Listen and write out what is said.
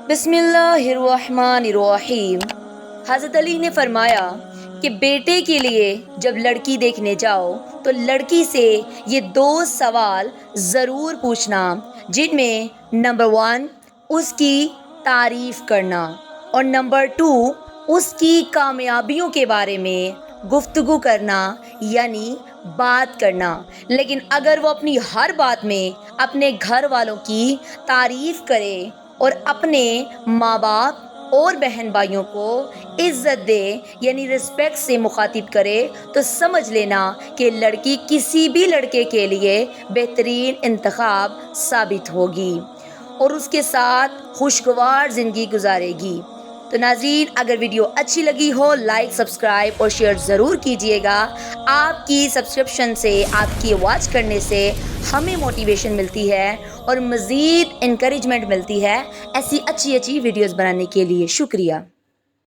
بسم اللہ الرحمن الرحیم۔ حضرت علی نے فرمایا کہ بیٹے کے لیے جب لڑکی دیکھنے جاؤ تو لڑکی سے یہ 2 سوال ضرور پوچھنا، جن میں نمبر 1 اس کی تعریف کرنا اور نمبر 2 اس کی کامیابیوں کے بارے میں گفتگو کرنا، یعنی بات کرنا۔ لیکن اگر وہ اپنی ہر بات میں اپنے گھر والوں کی تعریف کرے اور اپنے ماں باپ اور بہن بھائیوں کو عزت دے، یعنی رسپیکٹ سے مخاطب کرے، تو سمجھ لینا کہ لڑکی کسی بھی لڑکے کے لیے بہترین انتخاب ثابت ہوگی اور اس کے ساتھ خوشگوار زندگی گزارے گی۔ تو ناظرین، اگر ویڈیو اچھی لگی ہو لائک، سبسکرائب اور شیئر ضرور کیجیے گا۔ آپ کی سبسکرپشن سے، آپ کی واچ کرنے سے ہمیں موٹیویشن ملتی ہے اور مزید انکریجمنٹ ملتی ہے ایسی اچھی ویڈیوز بنانے کے لیے۔ شکریہ۔